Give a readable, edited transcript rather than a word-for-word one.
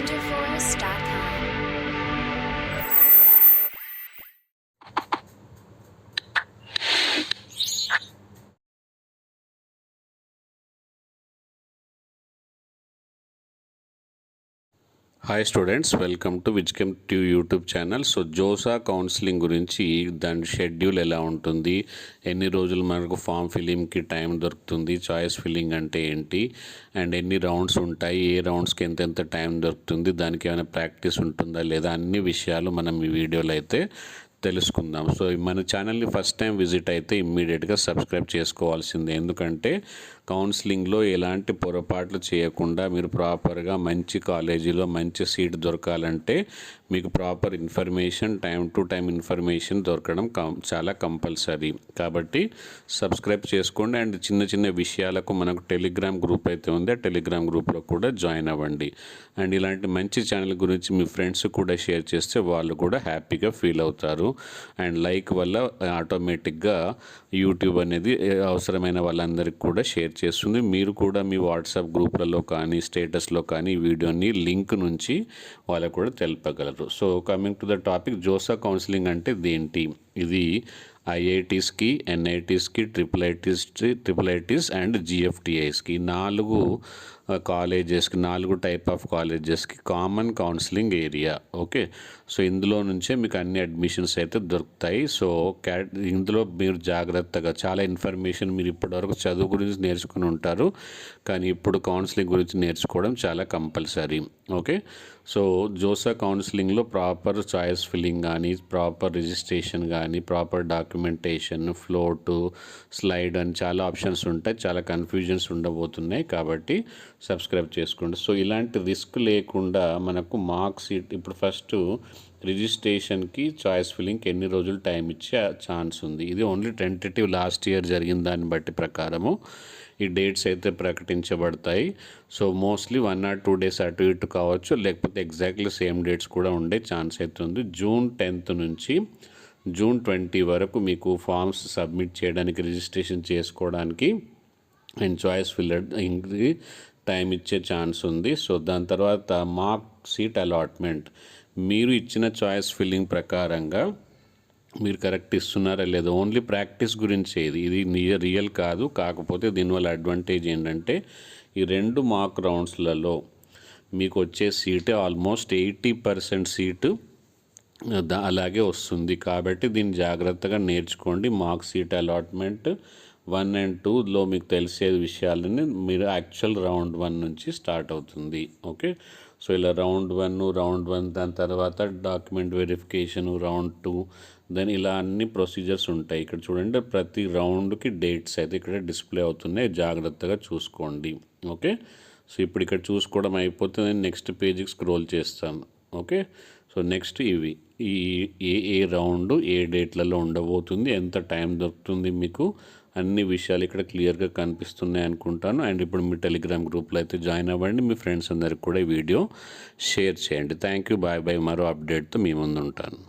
wonderforce.com. Hi students, welcome to విజ్కెమ్ ట్యూ YouTube channel. So JoSAA counselling గురించి దాని షెడ్యూల్ ఎలా ఉంటుంది, ఎన్ని రోజులు మనకు ఫామ్ ఫిల్లింగ్కి టైం దొరుకుతుంది, చాయిస్ ఫిల్లింగ్ అంటే ఏంటి, అండ్ ఎన్ని రౌండ్స్ ఉంటాయి, ఏ రౌండ్స్కి ఎంతెంత టైం దొరుకుతుంది, దానికి ఏమైనా ప్రాక్టీస్ ఉంటుందా లేదా, అన్ని విషయాలు మనం ఈ వీడియోలో అయితే తెలుసుకుందాం. సో మన ఛానల్ని ఫస్ట్ టైం విజిట్ అయితే ఇమ్మీడియట్గా సబ్స్క్రైబ్ చేసుకోవాల్సిందే. ఎందుకంటే కౌన్సిలింగ్లో ఎలాంటి పొరపాట్లు చేయకుండా మీరు ప్రాపర్గా మంచి కాలేజీలో మంచి సీట్ దొరకాలంటే మీకు proper information, time to time information దొరకడం చాలా కంపల్సరీ. కాబట్టి సబ్స్క్రైబ్ చేసుకోండి. అండ్ చిన్న చిన్న విషయాలకు మనకు టెలిగ్రామ్ గ్రూప్ అయితే ఉంది, ఆ టెలిగ్రామ్ గ్రూప్లో కూడా జాయిన్ అవ్వండి. అండ్ ఇలాంటి మంచి ఛానల్ గురించి మీ ఫ్రెండ్స్ కూడా షేర్ చేస్తే వాళ్ళు కూడా హ్యాపీగా ఫీల్ అవుతారు. అండ్ లైక్ వల్ల ఆటోమేటిక్గా యూట్యూబ్ అనేది అవసరమైన వాళ్ళందరికీ కూడా షేర్ చేస్తుంది. మీరు కూడా మీ వాట్సాప్ గ్రూప్లలో కానీ స్టేటస్లో కానీ ఈ వీడియోని లింక్ నుంచి వాళ్ళకు కూడా తెలపగలరు. So coming to the topic, JoSAA counselling అంటే ఏంటి? ఇది ఐఐటీస్కి, ఎన్ఐటీస్కి, ట్రిపుల్ ఐటీస్ అండ్ జిఎఫ్టిఐస్కి 4 కాలేజెస్కి, 4 టైప్ ఆఫ్ కాలేజెస్కి common counselling area. Okay, so ఇందులో నుంచే మీకు అన్ని అడ్మిషన్స్ అయితే దొరుకుతాయి. సో ఇందులో మీరు జాగ్రత్తగా చాలా ఇన్ఫర్మేషన్ మీరు ఇప్పటివరకు చదువు గురించి నేర్చుకుని ఉంటారు, కానీ ఇప్పుడు కౌన్సిలింగ్ గురించి నేర్చుకోవడం చాలా కంపల్సరీ. ఓకే, సో జోసా కౌన్సిలింగ్లో ప్రాపర్ చాయిస్ ఫిల్లింగ్ కానీ, ప్రాపర్ రిజిస్ట్రేషన్ కానీ, ప్రాపర్ డాక్యుమెంటేషన్, ఫ్లోటు, స్లైడ్ అని చాలా ఆప్షన్స్ ఉంటాయి. చాలా కన్ఫ్యూజన్స్ ఉండబోతున్నాయి, కాబట్టి సబ్స్క్రైబ్ చేసుకోండి. సో ఇలాంటి రిస్క్ లేకుండా మనకు మార్క్ షీట్ ఇప్పుడు ఫస్ట్ రిజిస్ట్రేషన్కి, చాయిస్ ఫిల్లింగ్కి ఎన్ని రోజులు టైం ఇచ్చే ఛాన్స్ ఉంది. ఇది ఓన్లీ టెంటేటివ్ లాస్ట్ ఇయర్ జరిగిన దాన్ని బట్టి ప్రకారము ఈ డేట్స్ అయితే ప్రకటించబడతాయి. సో మోస్ట్లీ 1 or 2 days అటు ఇటు కావచ్చు, లేకపోతే ఎగ్జాక్ట్లీ సేమ్ డేట్స్ కూడా ఉండే ఛాన్స్ అయితే ఉంది. June 10th నుంచి June 20 వరకు మీకు ఫామ్స్ సబ్మిట్ చేయడానికి, రిజిస్ట్రేషన్ చేసుకోవడానికి అండ్ చాయిస్ ఫిల్లింగ్కి టైం ఇచ్చే ఛాన్స్ ఉంది. సో దాని తర్వాత మార్క్ సీట్ అలాట్మెంట్, మీరు ఇచ్చిన చాయిస్ ఫిల్లింగ్ ప్రకారంగా మీరు కరెక్ట్ ఇస్తున్నారా లేదా, ఓన్లీ ప్రాక్టీస్ గురించి ఇది రియల్ కాదు. కాకపోతే దీనివల్ల అడ్వాంటేజ్ ఏంటంటే ఈ 2 మార్క్ రౌండ్స్లలో మీకు వచ్చే సీటే ఆల్మోస్ట్ 80% సీటు అలాగే వస్తుంది. కాబట్టి దీన్ని జాగ్రత్తగా నేర్చుకోండి. మార్క్ సీట్ అలాట్మెంట్ 1 and 2లో మీకు తెలిసే విషయాలని మీరు యాక్చువల్ రౌండ్ 1 నుంచి స్టార్ట్ అవుతుంది. ఓకే, సో ఇలా రౌండ్ 1 దాని తర్వాత డాక్యుమెంట్ వెరిఫికేషను, రౌండ్ 2, దెన్ ఇలా అన్ని ప్రొసీజర్స్ ఉంటాయి. ఇక్కడ చూడండి, ప్రతి రౌండ్కి డేట్స్ అయితే ఇక్కడ డిస్ప్లే అవుతున్నాయి, జాగ్రత్తగా చూసుకోండి. ఓకే, సో ఇప్పుడు ఇక్కడ చూసుకోవడం అయిపోతే నేను నెక్స్ట్ పేజీకి స్క్రోల్ చేస్తాను. ఓకే, సో నెక్స్ట్ ఇవి ఏ రౌండ్ ఏ డేట్లలో ఉండబోతుంది, ఎంత టైం దొరుకుతుంది, మీకు అన్ని విషయాలు ఇక్కడ క్లియర్గా కనిపిస్తున్నాయి అనుకుంటాను. అండ్ ఇప్పుడు మీ టెలిగ్రామ్ గ్రూప్లో అయితే జాయిన్ అవ్వండి. మీ ఫ్రెండ్స్ అందరికి కూడా ఈ వీడియో షేర్ చేయండి. Thank you, bye bye. మరో అప్డేట్తో మీ ముందు ఉంటాను.